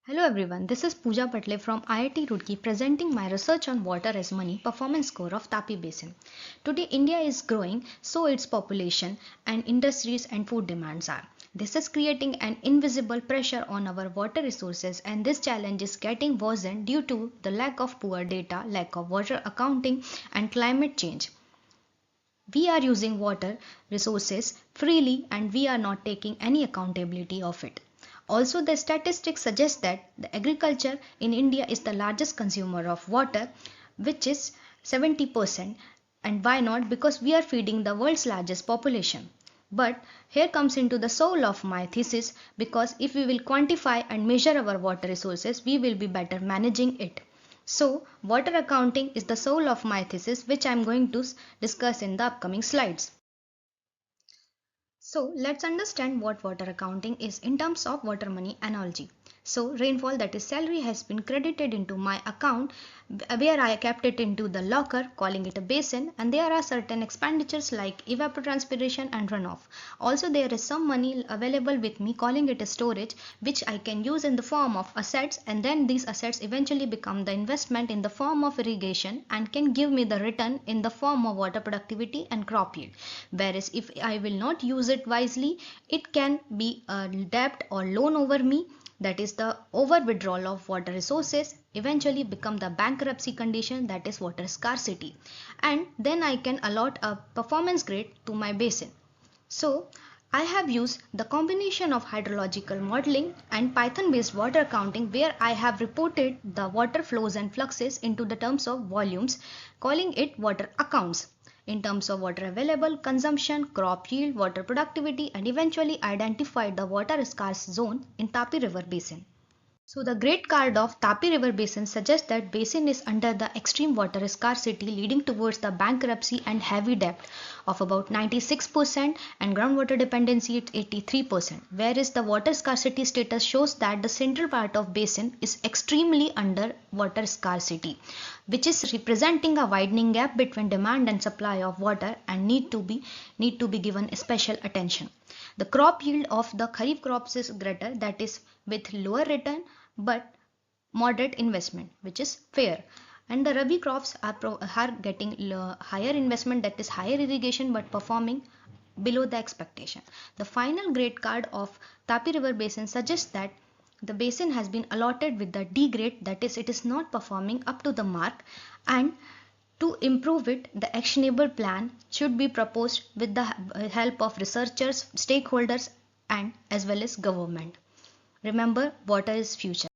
Hello everyone, this is Pooja Patle from IIT Roorkee presenting my research on water as money performance score of Tapi Basin. Today India is growing, so its population and industries and food demands are. This is creating an invisible pressure on our water resources, and this challenge is getting worsened due to the lack of poor data, lack of water accounting and climate change. We are using water resources freely and we are not taking any accountability of it. Also, the statistics suggest that the agriculture in India is the largest consumer of water, which is 70%. And why not? Because we are feeding the world's largest population. But here comes into the soul of my thesis, because if we will quantify and measure our water resources, we will be better managing it. So, water accounting is the soul of my thesis, which I am going to discuss in the upcoming slides. So, let's understand what water accounting is in terms of water money analogy. So, rainfall, that is salary, has been credited into my account where I kept it into the locker, calling it a basin, and there are certain expenditures like evapotranspiration and runoff. Also, there is some money available with me, calling it a storage, which I can use in the form of assets, and then these assets eventually become the investment in the form of irrigation and can give me the return in the form of water productivity and crop yield. Whereas if I will not use it wisely, it can be a debt or loan over me, that is the over withdrawal of water resources, eventually become the bankruptcy condition, that is water scarcity, and then I can allot a performance grade to my basin. So I have used the combination of hydrological modeling and Python based water accounting, where I have reported the water flows and fluxes into the terms of volumes, calling it water accounts in terms of water available, consumption, crop yield, water productivity, and eventually identified the water scarce zone in Tapi River Basin. So the great card of Tapi River Basin suggests that basin is under the extreme water scarcity, leading towards the bankruptcy and heavy debt of about 96% and groundwater dependency at 83%, whereas the water scarcity status shows that the central part of basin is extremely under water scarcity, which is representing a widening gap between demand and supply of water and need to be given special attention. The crop yield of the kharif crops is greater, that is with lower return but moderate investment, which is fair. And the rabi crops are getting higher investment, that is higher irrigation, but performing below the expectation. The final grade card of Tapi River Basin suggests that the basin has been allotted with the D grade, that is it is not performing up to the mark, and to improve it, the actionable plan should be proposed with the help of researchers, stakeholders, and as well as government. Remember, water is future.